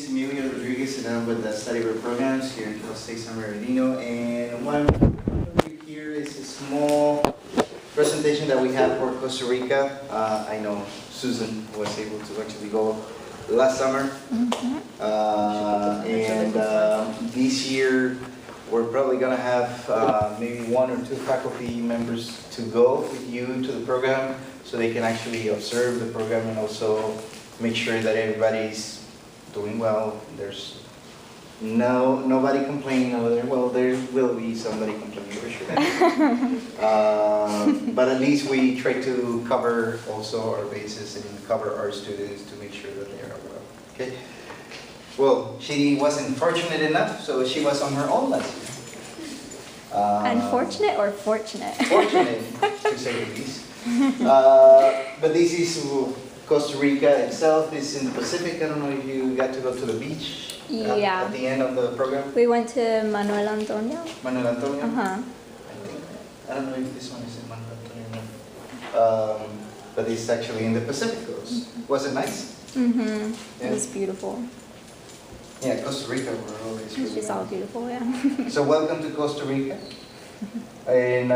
Emilio Rodriguez, and I'm with the Study Abroad Programs here in Costa San Bernardino. And what I'm going to do here is a small presentation that we have for Costa Rica. I know Susan was able to actually go last summer. This year we're probably going to have maybe 1 or 2 faculty members to go with you to the program so they can actually observe the program and also make sure that everybody's doing well. There's nobody complaining over there. Well, there will be somebody complaining for sure. But at least we try to cover also our bases and cover our students to make sure that they are well. Okay. Well, she wasn't fortunate enough, so she was on her own last year. Unfortunate or fortunate? Fortunate, to say the least. But this is Costa Rica itself. Is in the Pacific. I don't know if you got to go to the beach at the end of the program. We went to Manuel Antonio. Manuel Antonio? I don't know if this one is in Manuel Antonio. But it's actually in the Pacific coast. Was it nice? Yeah. Yeah. It was beautiful. Yeah, Costa Rica, we're always really It's all beautiful, yeah. So welcome to Costa Rica. And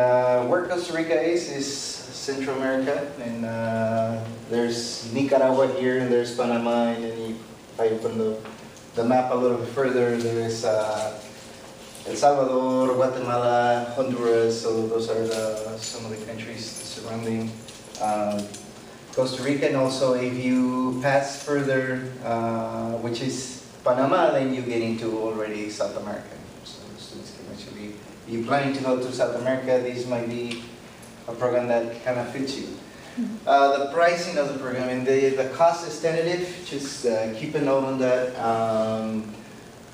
where Costa Rica is Central America, and there's Nicaragua here, and there's Panama, and then if I open the map a little bit further, there is El Salvador, Guatemala, Honduras, so those are some of the countries surrounding Costa Rica. And also if you pass further, which is Panama, then you get into already South America. So students can actually, if you're planning to go to South America, this might be a program that kind of fits you. The pricing of the program and the cost is tentative. Just keep a note on that.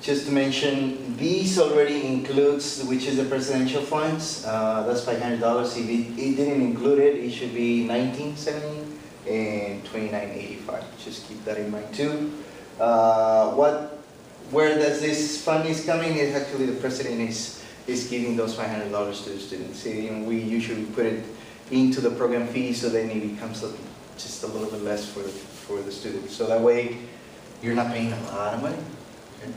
Just to mention, these already includes, which is the presidential funds. That's $500. If it didn't include it, it should be $19.70 and $29.85. Just keep that in mind too. Where does this fund is coming? Is actually the president is giving those $500 to the students. And we usually put it into the program fee, so then it becomes just a little bit less for the students. So that way, you're not paying a lot of money. Okay?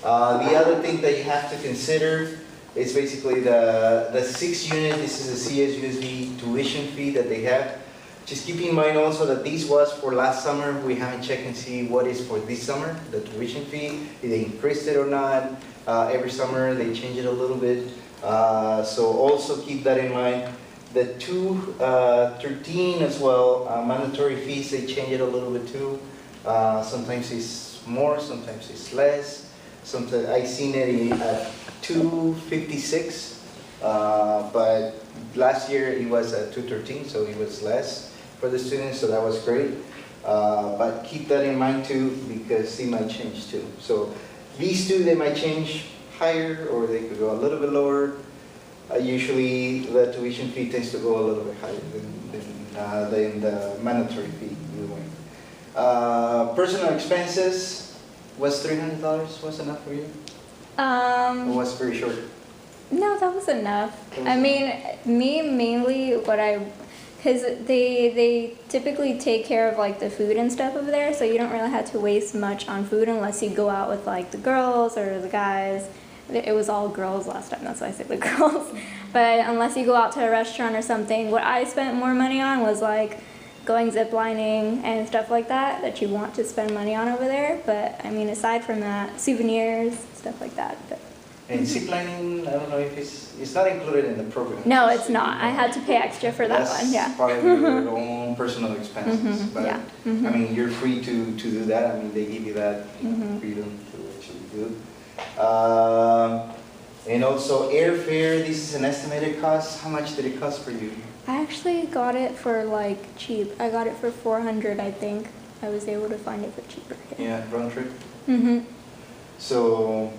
The other thing that you have to consider is basically the 6th unit. This is a CSUSB tuition fee that they have. Just keep in mind also that this was for last summer. We haven't checked and see what is for this summer, the tuition fee, if they increased it or not. Every summer they change it a little bit. So also keep that in mind. The 213 as well, mandatory fees, they change it a little bit too. Sometimes it's more, sometimes it's less. Sometimes I've seen it at 256, but last year it was at 213, so it was less for the students, so that was great. But keep that in mind too, because it might change too. So these two, they might change higher, or they could go a little bit lower. Usually the tuition fee tends to go a little bit higher than the mandatory fee. Personal expenses, was $300 was enough for you? Or was very short? No, that was enough. I mean, me mainly because they typically take care of like the food and stuff over there, so you don't really have to waste much on food unless you go out with like the girls or the guys. It was all girls last time, that's why I said the girls. But unless you go out to a restaurant or something, what I spent more money on was like going ziplining and stuff like that you want to spend money on over there. But I mean, aside from that, souvenirs, stuff like that. But. And ziplining, I don't know if it's not included in the program. No, it's not. I had to pay extra for that one, yeah. That's part of your own personal expenses. But yeah. I mean, you're free to do that. I mean, they give you that freedom to actually do. And also airfare, this is an estimated cost. How much did it cost for you? I actually got it for like cheap. I got it for $400, I think. I was able to find it for cheaper. Yeah, round trip? So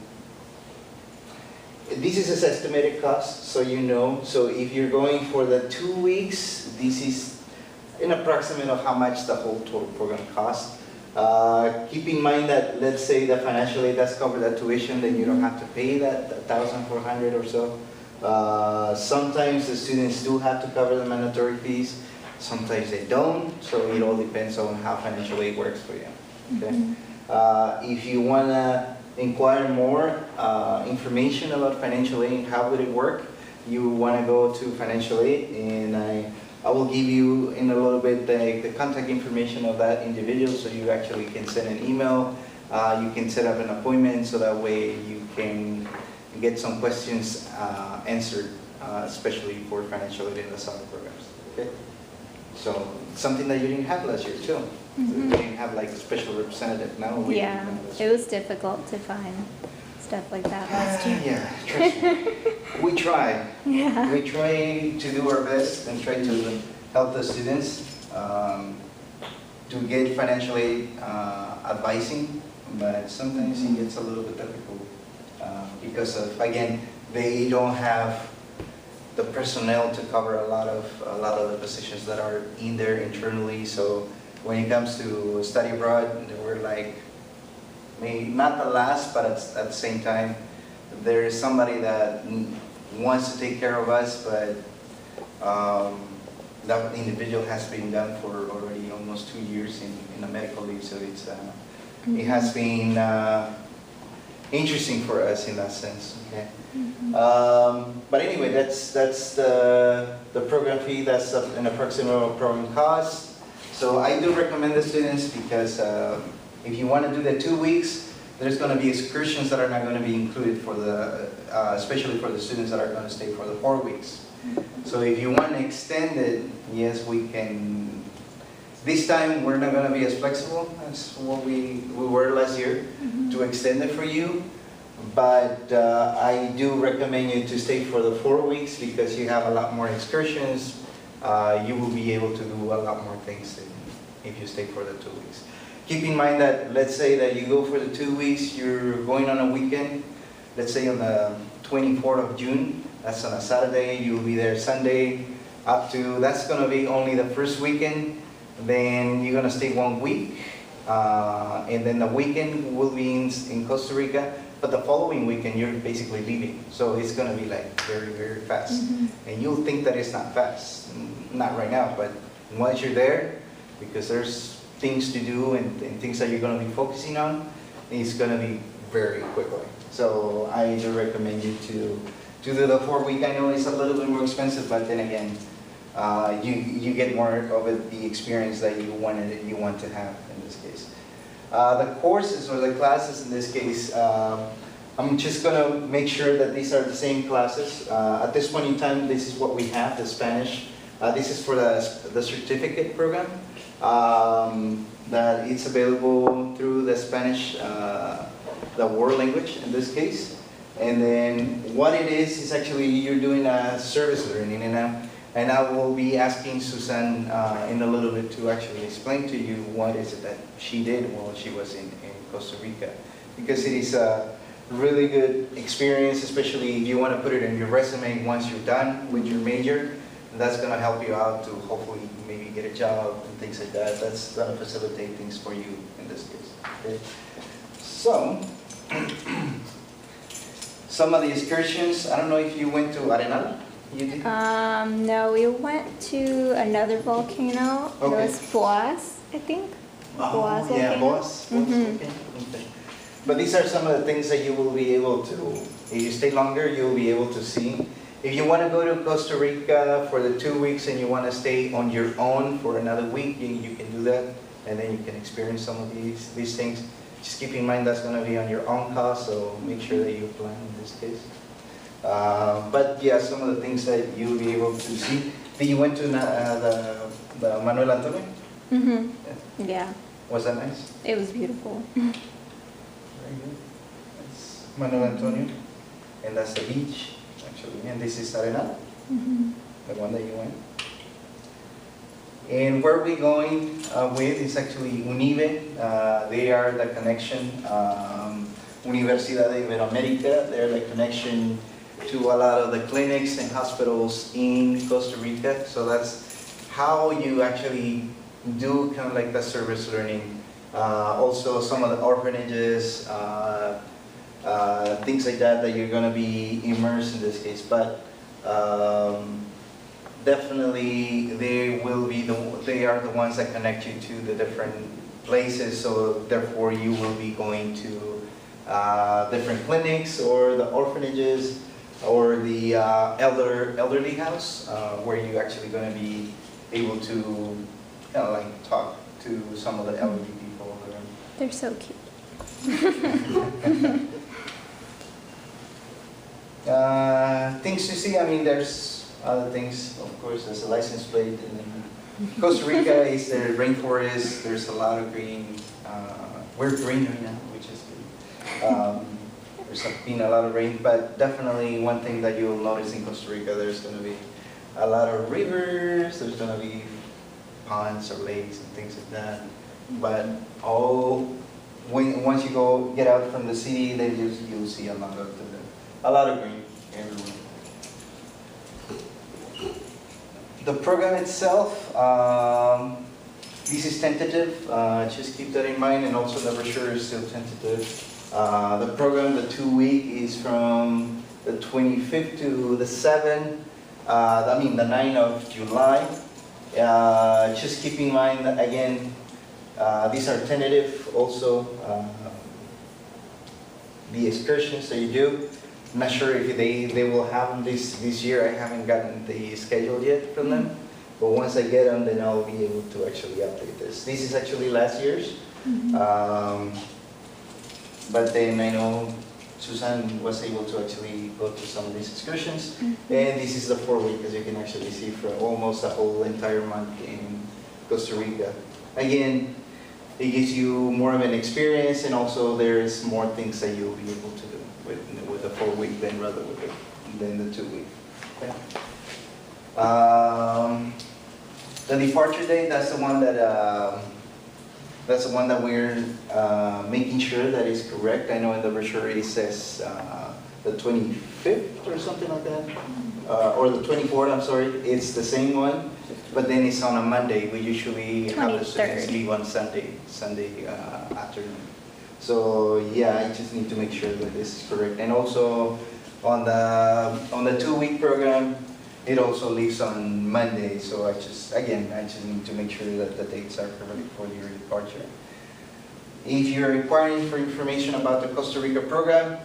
this is an estimated cost, so you know. So if you're going for the 2 weeks, this is an approximate of how much the whole total program costs. Keep in mind that, let's say the financial aid does cover that tuition, then you don't have to pay that $1,400 or so. Sometimes the students do have to cover the mandatory fees. Sometimes they don't, so it all depends on how financial aid works for you. Okay? If you want to inquire more information about financial aid and how would it work, you want to go to financial aid, and I will give you in a little bit the contact information of that individual, so you actually can send an email, you can set up an appointment, so that way you can get some questions answered, especially for financial aid in the summer programs. Okay? So something that you didn't have last year too. We didn't have like a special representative. Now we Yeah, it was difficult to find stuff like that last year. Yeah, trust me. We try. Yeah. We try to do our best and try to help the students to get financial aid advising, but sometimes it gets a little bit difficult because of, again, they don't have the personnel to cover a lot of the positions that are in there internally. So when it comes to study abroad, we're like, maybe not the last, but at the same time, there is somebody that wants to take care of us, but that individual has been done for already almost 2 years in a medical leave, so it's it has been interesting for us in that sense. Okay. But anyway, that's the program fee. That's an approximate program cost. So I do recommend the students because if you want to do the 2 weeks, there's going to be excursions that are not going to be included for the, especially for the students that are going to stay for the 4 weeks. So if you want to extend it, yes, we can. This time we're not going to be as flexible as what we were last year to extend it for you. But I do recommend you to stay for the 4 weeks because you have a lot more excursions. You will be able to do a lot more things if you stay for the 2 weeks. Keep in mind that, let's say that you go for the 2 weeks, you're going on a weekend, let's say on the 24th of June, that's on a Saturday, you'll be there Sunday, that's going to be only the first weekend, then you're going to stay 1 week, and then the weekend will be in Costa Rica, but the following weekend you're basically leaving, so it's going to be like very, very fast. And you'll think that it's not fast, not right now, but once you're there, because there's things to do and things that you're going to be focusing on, it's going to be very quickly. So I do recommend you to do the 4 week. I know it's a little bit more expensive, but then again, you get more of it, the experience that you want to have in this case. The courses or the classes in this case, I'm just going to make sure that these are the same classes. At this point in time, this is what we have, the Spanish. This is for the certificate program. That it's available through the Spanish, the world language in this case. And then what it is actually you're doing a service learning, and I will be asking Susan in a little bit to actually explain to you what is it that she did while she was in Costa Rica, because it is a really good experience, especially if you want to put it in your resume once you're done with your major. That's going to help you out to hopefully maybe get a job and things like that. That's going to facilitate things for you in this case. Okay? So, some of the excursions, I don't know if you went to Arenal? You did? No, we went to another volcano. Okay. It was Boas, I think. Boas yeah, volcano. Boas. Okay. But these are some of the things that you will be able to, if you stay longer, you'll be able to see. If you want to go to Costa Rica for the 2 weeks and you want to stay on your own for another week, you can do that, and then you can experience some of these things. Just keep in mind that's going to be on your own cost, so make sure that you plan in this case. But yeah, some of the things that you'll be able to see. You went to the Manuel Antonio? Yeah. Was that nice? It was beautiful. Very good. That's Manuel Antonio, and that's the beach. And this is Arenal, the one that you went. And where we're going with is actually UNIVE. They are the connection, Universidad de Iberoamérica. They're the connection to a lot of the clinics and hospitals in Costa Rica. So that's how you actually do kind of like the service learning. Also some of the orphanages, things like that you're going to be immersed in this case, but definitely they are the ones that connect you to the different places, so therefore you will be going to different clinics or the orphanages or the elderly house, where you're actually going to be able to kind of like talk to some of the elderly people over there. They're so cute. Things to see, I mean, there's other things, of course, there's a license plate. And Costa Rica is the rainforest, there's a lot of green. We're green right now, which is good. There's been a lot of rain, but definitely one thing that you'll notice in Costa Rica, there's going to be a lot of rivers, there's going to be ponds or lakes and things like that. But once you get out from the city, then you'll see a lot of green everywhere. The program itself, this is tentative. Just keep that in mind, and also the brochure is still tentative. The program, the 2-week, is from the 25th to the 7th. The 9th of July. Just keep in mind that, again, these are tentative also. The excursions that you do, I'm not sure if they will have them this year. I haven't gotten the schedule yet from them. But once I get them, then I'll be able to actually update this. This is actually last year's. But then I know Susan was able to actually go to some of these excursions. And this is the 4-week, as you can actually see, for almost a whole entire month in Costa Rica. Again, it gives you more of an experience, and also there's more things that you'll be able to do with the 4-week than the 2-week. Okay. The departure date, that's the one that we're making sure that is correct. I know in the brochure it says the 25th or something like that, or the 24th, I'm sorry. It's the same one, but then it's on a Monday. We usually have the students leave on Sunday afternoon. So yeah, I just need to make sure that this is correct. And also on the 2-week program, it also leaves on Monday. So I just need to make sure that the dates are correct for your departure. If you're inquiring for information about the Costa Rica program,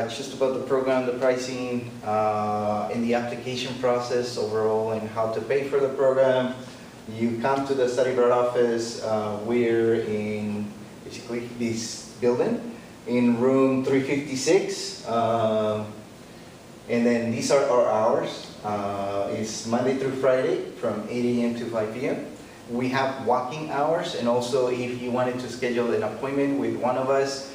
just about the program, the pricing, and the application process overall, and how to pay for the program, you come to the study abroad office. We're in basically this building in room 356, and then these are our hours. It's Monday through Friday from 8 a.m. to 5 p.m. We have walking hours, and also if you wanted to schedule an appointment with one of us,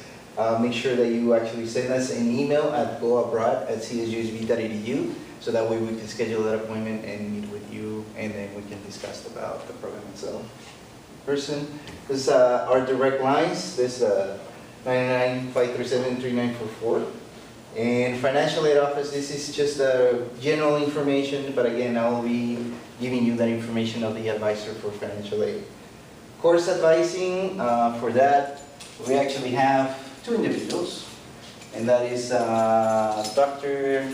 make sure that you actually send us an email at goabroad@csusb.edu, so that way we can schedule that appointment and meet with you, and then we can discuss about the program itself. This is our direct lines. This 995373944. And financial aid office, this is just general information, but again, I will be giving you that information of the advisor for financial aid. Course advising, for that, we actually have 2 individuals, and that is Dr.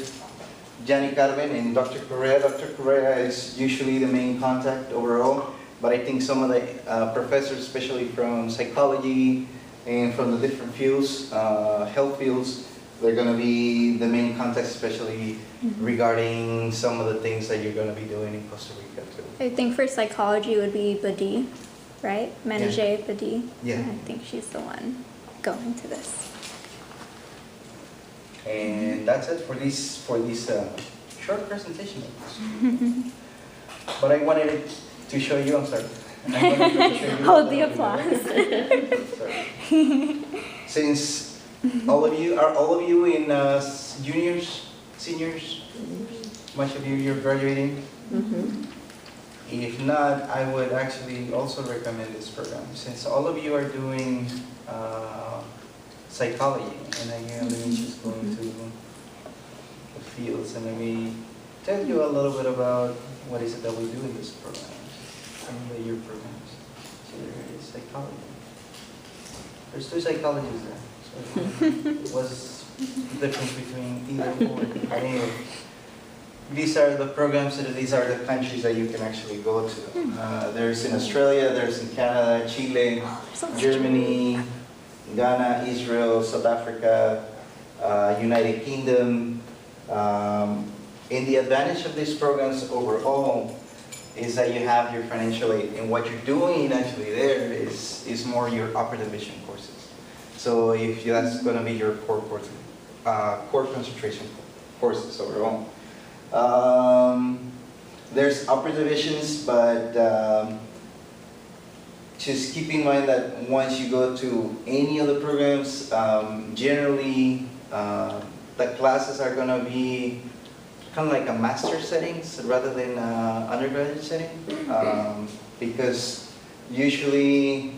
Gianni Carmen and Dr. Correa. Dr. Correa is usually the main contact overall, but I think some of the professors, especially from psychology and from the different fields, health fields, they're going to be the main contact, especially regarding some of the things that you're going to be doing in Costa Rica too. I think for psychology would be Badi, right? Manager Badi. Yeah. I think she's the one going to this. And that's it for this short presentation. But I wanted to show you. I'm sorry. I wanted to show you Hold the applause. Since all of you in juniors, seniors, much of you're graduating. If not, I would actually also recommend this program, since all of you are doing psychology, and again, let me just go into the fields and let me tell you a little bit about what is it that we do in this program, some of the year programs. So there is psychology. There's 2 psychologists there. What's the difference between either or? these are the programs, and these are the countries that you can actually go to. There's in Australia, there's in Canada, Chile, Germany, Ghana, Israel, South Africa, United Kingdom. And the advantage of these programs overall is that you have your financial aid, and what you're doing actually there is more your upper division courses. So if that's going to be your core courses, core concentration courses overall. There's upper divisions, but just keep in mind that once you go to any of the programs, generally the classes are going to be kind of like a master settings rather than undergraduate setting, because usually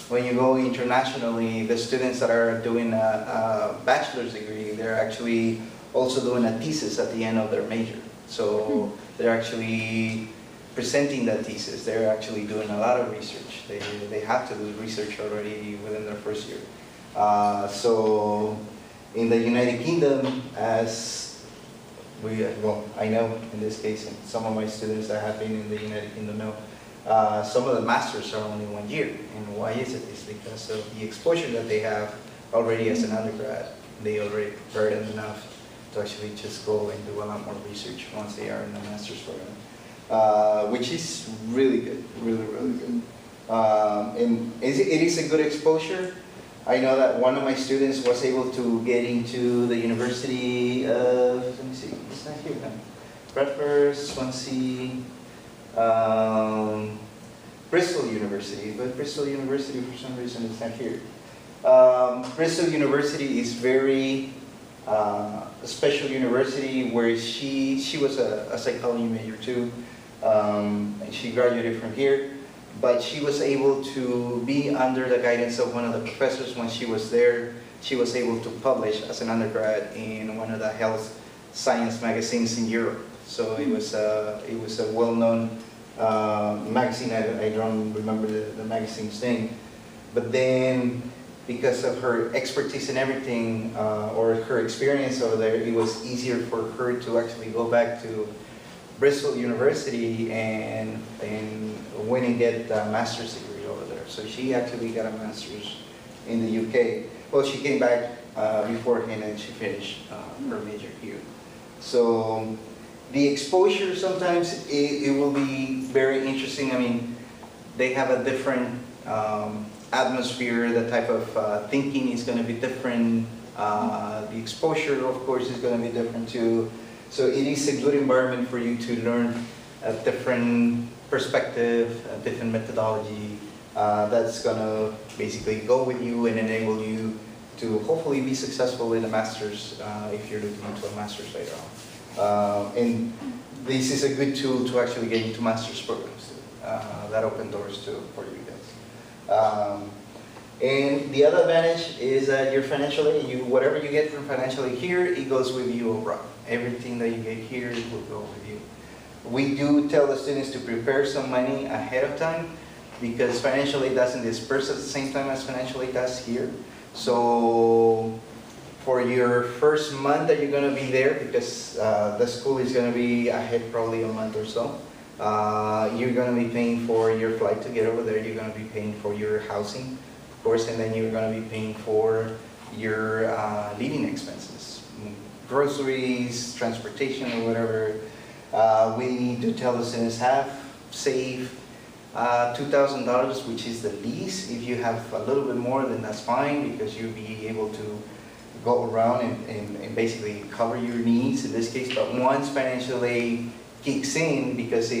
when you go internationally, the students that are doing a bachelor's degree, they're actually also doing a thesis at the end of their major. So they're actually presenting that thesis. They're actually doing a lot of research. They have to do research already within their first year. So in the United Kingdom, as I know in this case, and some of my students that have been in the United Kingdom know, some of the masters are only 1 year. And why is it? It's because of the exposure that they have already as an undergrad. They already prepared them enough to actually just go and do a lot more research once they are in the master's program, which is really good, really good. And it is a good exposure. I know that one of my students was able to get into the University of, let me see, it's not here now. Bradford, Swansea, Bristol University, but Bristol University for some reason is not here. Bristol University is very a special university where she was a psychology major too, and she graduated from here. But she was able to be under the guidance of one of the professors. When she was there, she was able to publish as an undergrad in one of the health science magazines in Europe. So it was a well-known magazine. I don't remember the magazine's name. But then, because of her expertise in everything, or her experience over there, it was easier for her to actually go back to Bristol University and went and get a master's degree over there. So she actually got a master's in the UK. Well, she came back beforehand and she finished her major here. So the exposure sometimes it will be very interesting. I mean, they have a different atmosphere. The type of thinking is going to be different. The exposure, of course, is going to be different too. So it is a good environment for you to learn a different perspective, a different methodology that's going to basically go with you and enable you to hopefully be successful in a master's if you're looking into a master's later on. And this is a good tool to actually get into master's programs that open doors for you guys. And the other advantage is that your financial aid, whatever you get from financial aid here, it goes with you abroad. Everything that you get here will go with you. We do tell the students to prepare some money ahead of time because financial aid doesn't disperse at the same time as financial aid does here. So for your first month that you're going to be there, because the school is going to be ahead probably a month or so, you're going to be paying for your flight to get over there. You're going to be paying for your housing, of course, and then you're going to be paying for your living expenses, groceries, transportation, or whatever. We do tell the students save $2,000, which is the least. If you have a little bit more, then that's fine, because you'll be able to go around and basically cover your needs in this case. But once financial aid kicks in, because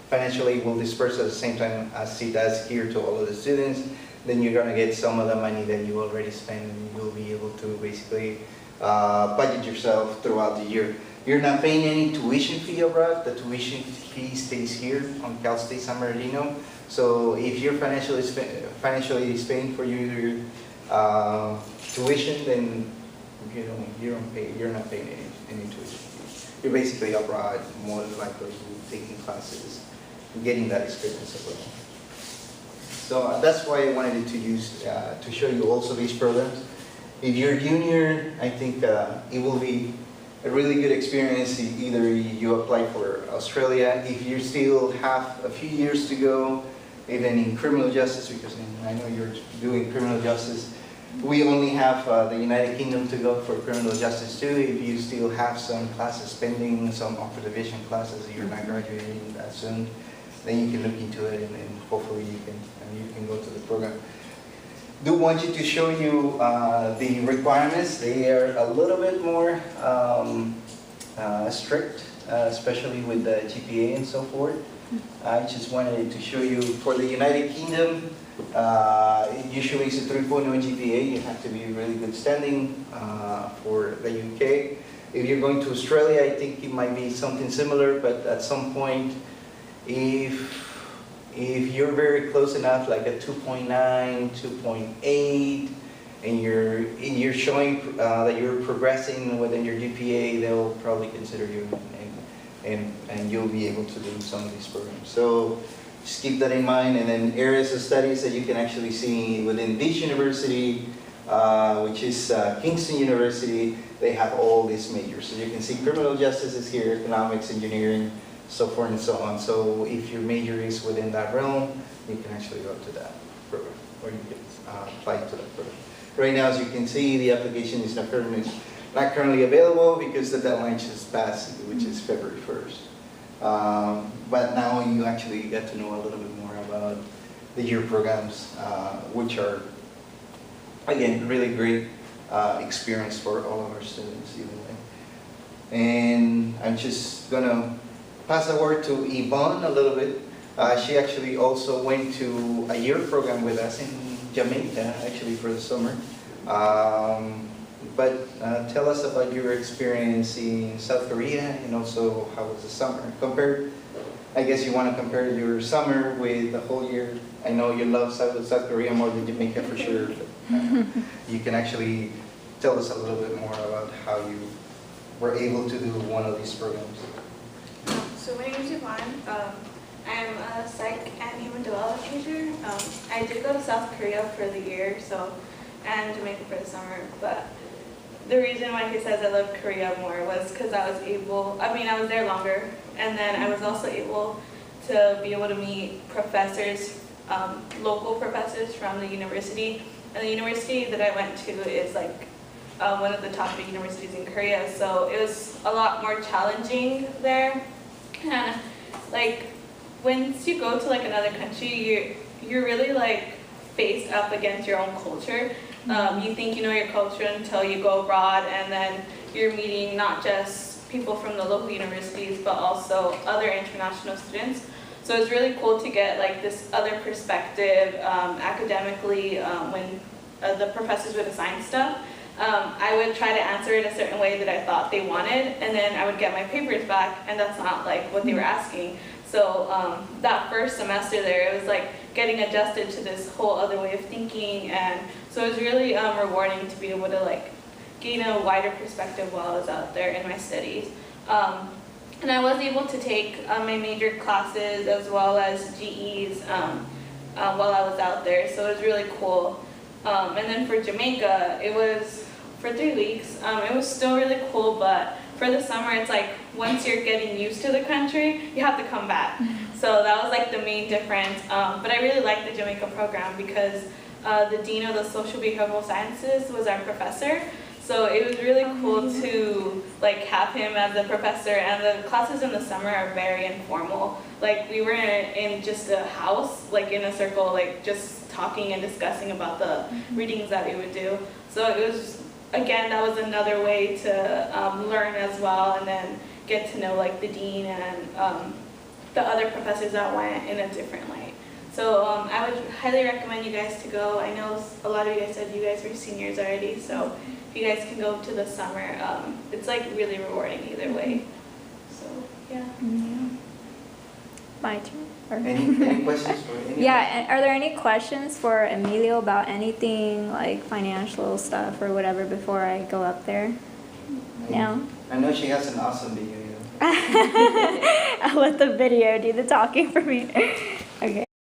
financial aid will disperse at the same time as it does here to all of the students, then you're going to get some of the money that you already spent, and you'll be able to basically budget yourself throughout the year. You're not paying any tuition fee abroad. The tuition fee stays here on Cal State San Bernardino. So if your financial aid is paying for your tuition, then you're not paying any tuition fees. You're basically abroad, more than likely taking classes, getting that experience abroad. So that's why I wanted to show you also these programs. If you're junior, I think it will be a really good experience. Either you apply for Australia, if you still have a few years to go, even in criminal justice, because I know you're doing criminal justice. We only have the United Kingdom to go for criminal justice too. If you still have some classes pending, some upper division classes, you're not graduating that soon, then you can look into it, and hopefully you can go to the program. Do want you to show you the requirements. They are a little bit more strict, especially with the GPA and so forth. I just wanted to show you for the United Kingdom, usually it's a 3.0 GPA. You have to be really good standing for the UK. If you're going to Australia, I think it might be something similar, but at some point, if you're very close enough, like a 2.9, 2.8, and you're showing that you're progressing within your GPA, they'll probably consider you, and you'll be able to do some of these programs. So just keep that in mind. And then areas of studies that you can actually see within this university, which is Kingston University, they have all these majors. So you can see criminal justice is here, economics, engineering, so forth and so on. So if your major is within that realm, you can actually go to that program, or you can apply to that program. Right now, as you can see, the application is not currently available because the deadline just passed, which is February 1st. But now you actually get to know a little bit more about the year programs, which are, again, really great experience for all of our students, even way. And I'm just gonna pass the word to Yvonne a little bit. She actually also went to a year program with us in Jamaica, actually for the summer. But tell us about your experience in South Korea, and also how was the summer? I guess you want to compare your summer with the whole year. I know you love South Korea more than Jamaica for sure, but you can actually tell us a little bit more about how you were able to do one of these programs. So my name is Yvonne. I'm a psych and human development major. I did go to South Korea for the year, and Jamaica for the summer, but the reason why he says I love Korea more was because I was there longer, and then I was also able to meet professors, local professors from the university. And the university that I went to is like one of the top big universities in Korea, so it was a lot more challenging there. And like, once you go to like another country, you're really like faced up against your own culture. You think you know your culture until you go abroad, and then you're meeting not just people from the local universities, but also other international students. So it's really cool to get like this other perspective academically when the professors would assign stuff. I would try to answer it a certain way that I thought they wanted, and then I would get my papers back, and that's not like what they were asking. So that first semester there, it was like getting adjusted to this whole other way of thinking, and so it was really rewarding to be able to like gain a wider perspective while I was out there in my studies. And I was able to take my major classes as well as GEs while I was out there, so it was really cool. And then for Jamaica, it was for 3 weeks. It was still really cool, but for the summer, it's like once you're getting used to the country, you have to come back. So that was like the main difference. But I really liked the Jamaica program because the dean of the social behavioral sciences was our professor. So it was really cool to like have him as a professor, and the classes in the summer are very informal. Like we were in just a house, like in a circle, like just talking and discussing about the readings that we would do. So it was, again, that was another way to learn as well, and then get to know like the dean and the other professors that went in a different light. So I would highly recommend you guys to go. I know a lot of you guys said you guys were seniors already, so if you guys can go to the summer, it's like really rewarding either way. So yeah. My turn. Any questions for anyone? Yeah, and are there any questions for Emilio about anything like financial stuff or whatever before I go up there? No? I know she has an awesome video. I'll let the video do the talking for me.